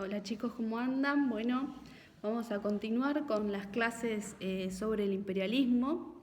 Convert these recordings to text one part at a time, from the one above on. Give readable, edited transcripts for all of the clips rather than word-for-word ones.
Hola chicos, ¿cómo andan? Bueno, vamos a continuar con las clases sobre el imperialismo.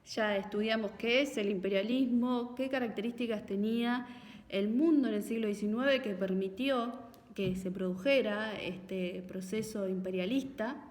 Ya estudiamos qué es el imperialismo, qué características tenía el mundo en el siglo XIX que permitió que se produjera este proceso imperialista,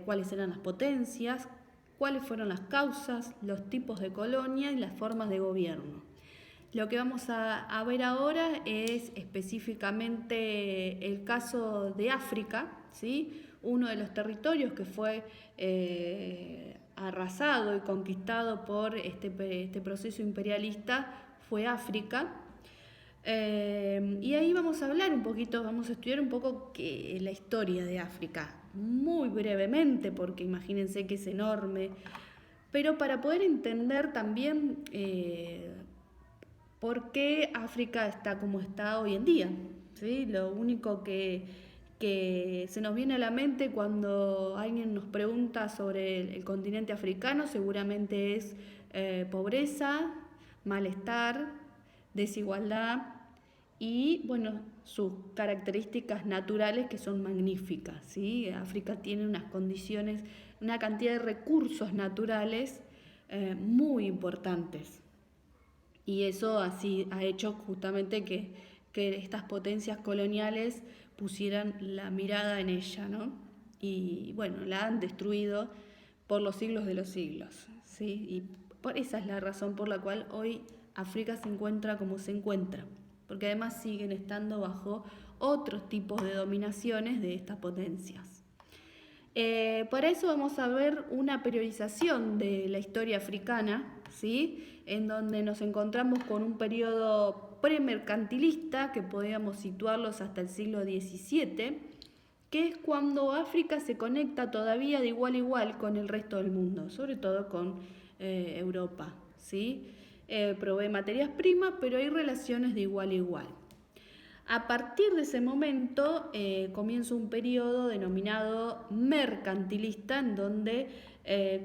cuáles eran las potencias, cuáles fueron las causas, los tipos de colonia y las formas de gobierno. Lo que vamos a ver ahora es específicamente el caso de África, ¿sí? Uno de los territorios que fue arrasado y conquistado por este proceso imperialista fue África. Y ahí vamos a hablar un poquito, vamos a estudiar un poco la historia de África, muy brevemente, porque imagínense que es enorme, pero para poder entender también por qué África está como está hoy en día. ¿Sí? Lo único que se nos viene a la mente cuando alguien nos pregunta sobre el continente africano seguramente es pobreza, malestar, desigualdad y bueno, sus características naturales que son magníficas. ¿Sí? África tiene unas condiciones, una cantidad de recursos naturales muy importantes. Y eso así ha hecho justamente que estas potencias coloniales pusieran la mirada en ella, ¿no? Y bueno, la han destruido por los siglos de los siglos, ¿sí? Y esa es la razón por la cual hoy África se encuentra como se encuentra, porque además siguen estando bajo otros tipos de dominaciones de estas potencias. Para eso vamos a ver una periodización de la historia africana, ¿sí? En donde nos encontramos con un periodo premercantilista que podríamos situarlos hasta el siglo XVII, que es cuando África se conecta todavía de igual a igual con el resto del mundo, sobre todo con Europa, ¿sí? Provee materias primas, pero hay relaciones de igual a igual. A partir de ese momento comienza un periodo denominado mercantilista, en donde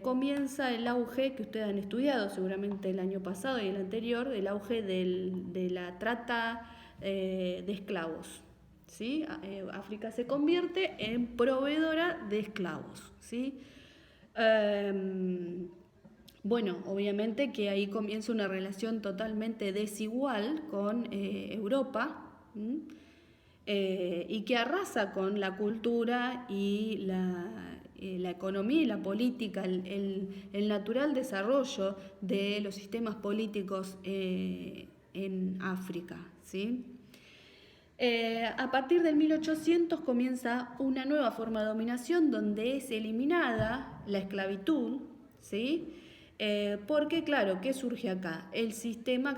comienza el auge que ustedes han estudiado seguramente el año pasado y el anterior, el auge de la trata de esclavos. ¿Sí? África se convierte en proveedora de esclavos. ¿Sí? Bueno, obviamente que ahí comienza una relación totalmente desigual con Europa. Y que arrasa con la cultura y la economía y la política, el natural desarrollo de los sistemas políticos en África. ¿Sí? A partir del 1800 comienza una nueva forma de dominación donde es eliminada la esclavitud, ¿sí? Porque claro, ¿qué surge acá? El sistema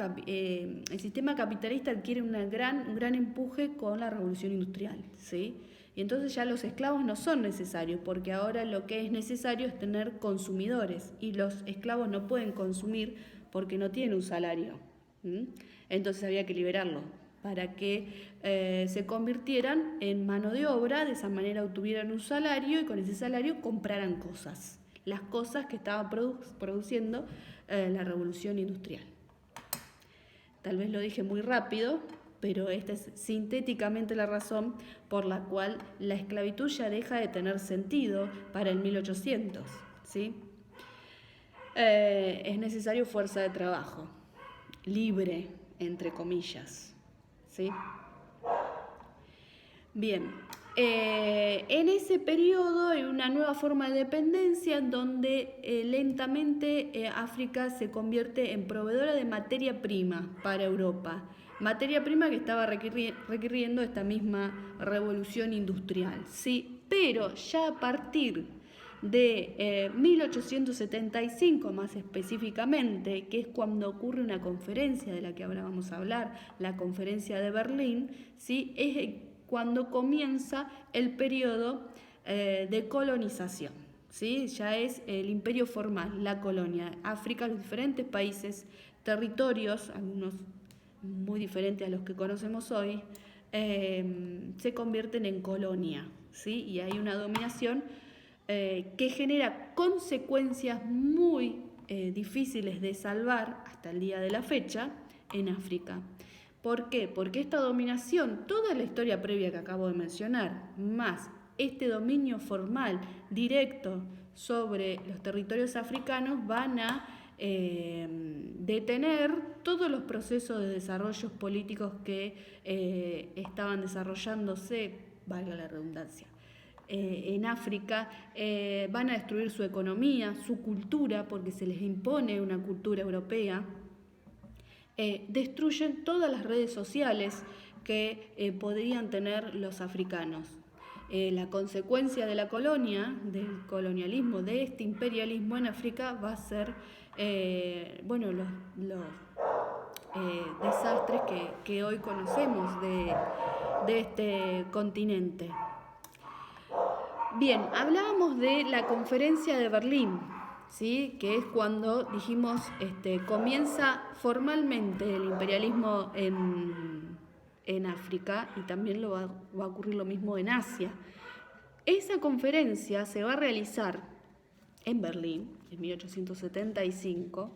capitalista adquiere un gran empuje con la revolución industrial, ¿sí? Y entonces ya los esclavos no son necesarios, porque ahora lo que es necesario es tener consumidores y los esclavos no pueden consumir porque no tienen un salario. Entonces había que liberarlo para que se convirtieran en mano de obra, de esa manera obtuvieran un salario y con ese salario compraran cosas, las cosas que estaba produciendo la revolución industrial. Tal vez lo dije muy rápido, pero esta es sintéticamente la razón por la cual la esclavitud ya deja de tener sentido para el 1800, ¿sí? Es necesario fuerza de trabajo, libre, entre comillas, ¿sí? Bien, en ese periodo hay una nueva forma de dependencia en donde lentamente África se convierte en proveedora de materia prima para Europa. Materia prima que estaba requiriendo esta misma revolución industrial, ¿sí? Pero ya a partir de 1875 más específicamente, que es cuando ocurre una conferencia de la que ahora vamos a hablar, la conferencia de Berlín, ¿sí? Es cuando comienza el periodo de colonización. ¿Sí? Ya es el imperio formal, la colonia. África, los diferentes países, territorios, algunos muy diferentes a los que conocemos hoy, se convierten en colonia. ¿Sí? Y hay una dominación que genera consecuencias muy difíciles de salvar hasta el día de la fecha en África. ¿Por qué? Porque esta dominación, toda la historia previa que acabo de mencionar, más este dominio formal directo sobre los territorios africanos, van a detener todos los procesos de desarrollos políticos que estaban desarrollándose, valga la redundancia, en África. Van a destruir su economía, su cultura, porque se les impone una cultura europea. Destruyen todas las redes sociales que podrían tener los africanos. La consecuencia de la colonia, del colonialismo, de este imperialismo en África va a ser los desastres que hoy conocemos de este continente. Bien, hablábamos de la conferencia de Berlín, ¿sí? Que es cuando dijimos comienza formalmente el imperialismo en África, y también va a ocurrir lo mismo en Asia. Esa conferencia se va a realizar en Berlín en 1875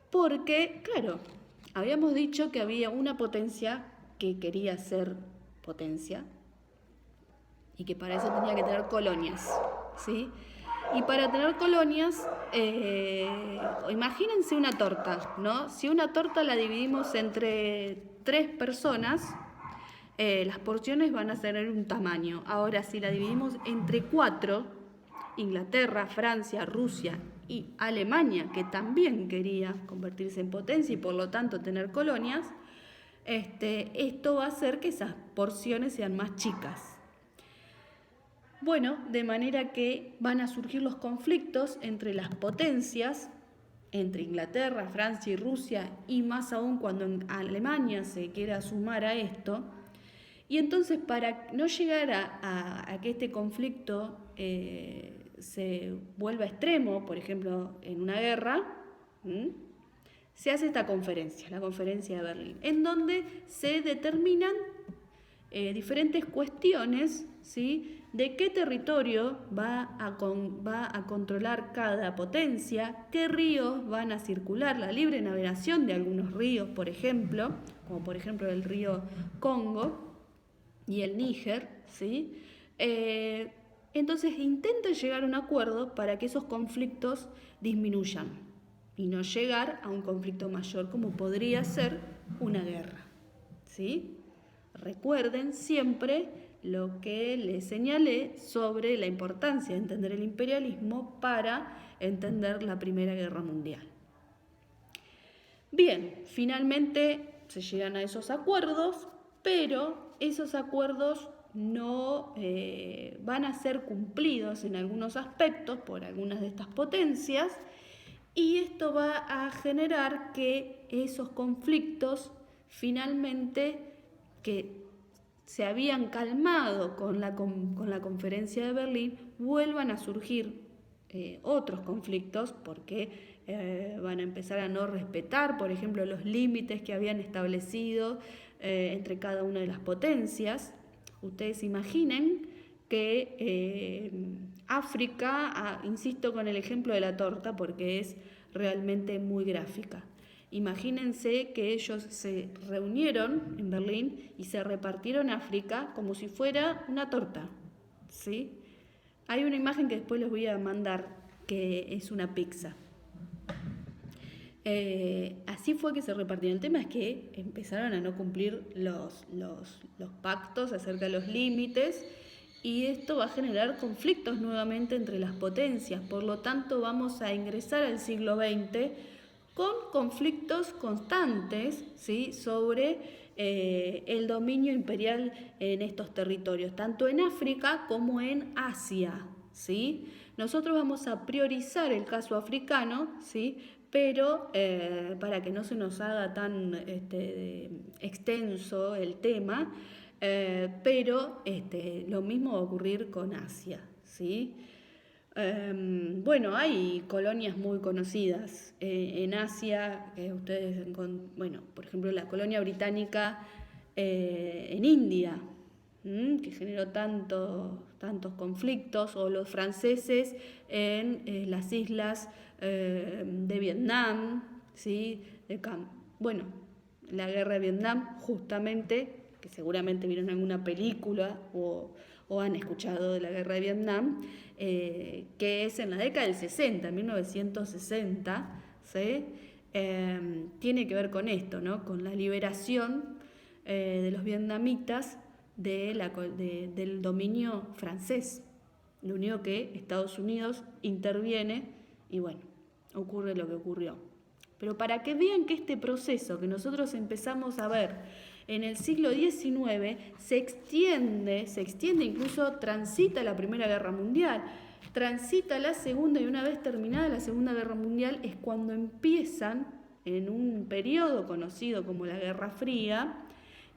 porque, claro, habíamos dicho que había una potencia que quería ser potencia y que para eso tenía que tener colonias, ¿sí? Y para tener colonias, imagínense una torta, ¿no? Si una torta la dividimos entre 3 personas, las porciones van a tener un tamaño. Ahora, si la dividimos entre 4, Inglaterra, Francia, Rusia y Alemania, que también quería convertirse en potencia y por lo tanto tener colonias, esto va a hacer que esas porciones sean más chicas. Bueno, de manera que van a surgir los conflictos entre las potencias, entre Inglaterra, Francia y Rusia, y más aún cuando Alemania se quiera sumar a esto. Y entonces, para no llegar a que este conflicto se vuelva extremo, por ejemplo, en una guerra, se hace esta conferencia, la conferencia de Berlín, en donde se determinan diferentes cuestiones, ¿sí?, de qué territorio va a controlar cada potencia, qué ríos van a circular, la libre navegación de algunos ríos, por ejemplo, como por ejemplo el río Congo y el Níger, ¿sí? Entonces intentan llegar a un acuerdo para que esos conflictos disminuyan y no llegar a un conflicto mayor como podría ser una guerra, ¿sí? Recuerden siempre lo que les señalé sobre la importancia de entender el imperialismo para entender la Primera Guerra Mundial. Bien, finalmente se llegan a esos acuerdos, pero esos acuerdos no van a ser cumplidos en algunos aspectos por algunas de estas potencias, y esto va a generar que esos conflictos finalmente, que se habían calmado con la conferencia de Berlín, vuelvan a surgir otros conflictos porque van a empezar a no respetar, por ejemplo, los límites que habían establecido entre cada una de las potencias. Ustedes imaginen que África, insisto con el ejemplo de la torta porque es realmente muy gráfica. Imagínense que ellos se reunieron en Berlín y se repartieron África como si fuera una torta, ¿sí? Hay una imagen que después les voy a mandar que es una pizza. Así fue que se repartieron. El tema es que empezaron a no cumplir los pactos acerca de los límites, y esto va a generar conflictos nuevamente entre las potencias. Por lo tanto, vamos a ingresar al siglo XX con conflictos constantes, ¿sí?, sobre el dominio imperial en estos territorios, tanto en África como en Asia, ¿sí? Nosotros vamos a priorizar el caso africano, ¿sí?, pero para que no se nos haga tan extenso el tema, pero lo mismo va a ocurrir con Asia, ¿sí? Bueno, hay colonias muy conocidas en Asia, por ejemplo, la colonia británica en India, que generó tantos conflictos, o los franceses en las islas de Vietnam, ¿sí? la guerra de Vietnam, justamente, que seguramente vieron alguna película o han escuchado de la guerra de Vietnam, que es en la década del 60, 1960, ¿sí? Tiene que ver con esto, ¿no? Con la liberación de los vietnamitas del dominio francés. Lo único que Estados Unidos interviene y bueno, ocurre lo que ocurrió. Pero para que vean que este proceso que nosotros empezamos a ver en el siglo XIX se extiende, incluso transita la Primera Guerra Mundial, transita la Segunda, y una vez terminada la Segunda Guerra Mundial es cuando empiezan, en un periodo conocido como la Guerra Fría,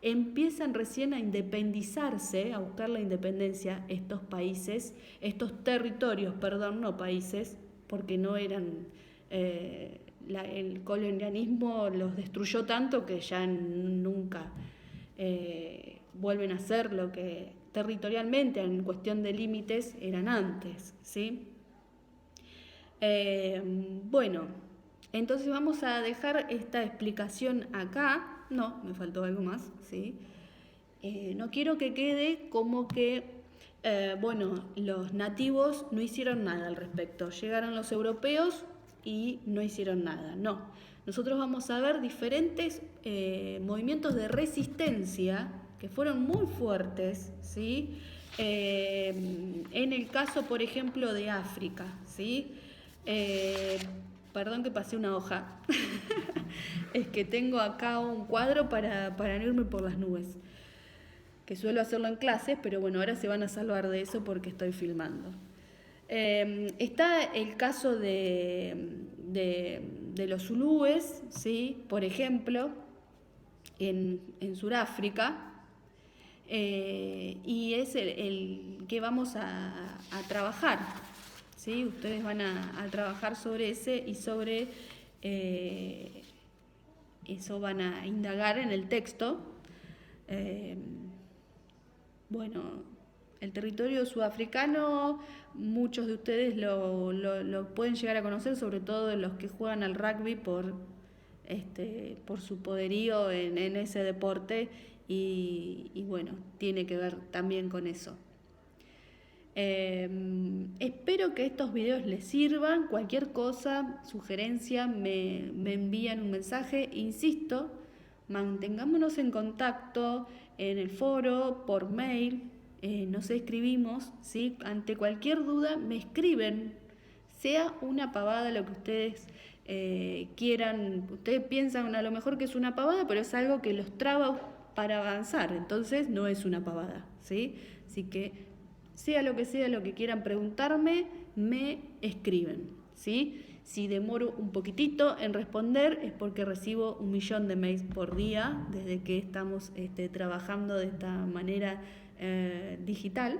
empiezan recién a independizarse, a buscar la independencia estos países, estos territorios, perdón, no países, porque no eran, el colonialismo los destruyó tanto que ya nunca vuelven a ser lo que territorialmente, en cuestión de límites, eran antes, ¿sí? Bueno, entonces vamos a dejar esta explicación acá. No, me faltó algo más, ¿sí? No quiero que quede como que, bueno, los nativos no hicieron nada al respecto. Llegaron los europeos y no hicieron nada. No, nosotros vamos a ver diferentes movimientos de resistencia que fueron muy fuertes, ¿sí? En el caso, por ejemplo, de África, ¿sí? Perdón que pasé una hoja. Es que tengo acá un cuadro para no irme por las nubes, que suelo hacerlo en clases, pero bueno, ahora se van a salvar de eso porque estoy filmando. Está el caso de los zulúes, ¿sí? Por ejemplo, en Sudáfrica, y es el que vamos a trabajar, ¿sí? Ustedes van a trabajar sobre ese y sobre eso van a indagar en el texto. Bueno, el territorio sudafricano, muchos de ustedes lo pueden llegar a conocer, sobre todo los que juegan al rugby por su poderío en ese deporte y bueno, tiene que ver también con eso. Espero que estos videos les sirvan. Cualquier cosa, sugerencia, me envían un mensaje. Insisto, mantengámonos en contacto en el foro, por mail, nos escribimos, ¿sí? Ante cualquier duda me escriben, sea una pavada lo que ustedes quieran. Ustedes piensan a lo mejor que es una pavada, pero es algo que los traba para avanzar, entonces no es una pavada, ¿sí? Así que sea lo que quieran preguntarme, me escriben, ¿sí? Si demoro un poquitito en responder es porque recibo 1 millón de mails por día desde que estamos trabajando de esta manera digital,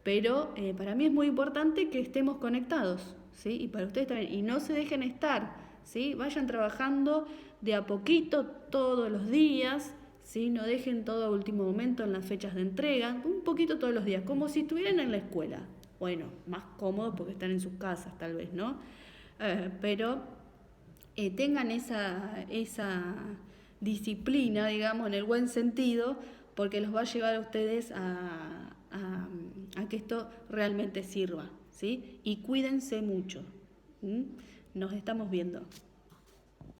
pero para mí es muy importante que estemos conectados, ¿sí? Y para ustedes también, y no se dejen estar, ¿sí? Vayan trabajando de a poquito todos los días, ¿sí? No dejen todo a último momento en las fechas de entrega, un poquito todos los días, como si estuvieran en la escuela. Bueno, más cómodo porque están en sus casas tal vez, ¿no? Pero tengan esa disciplina, digamos, en el buen sentido, porque los va a llevar a ustedes a que esto realmente sirva, ¿sí? Y cuídense mucho. ¿Mm? Nos estamos viendo.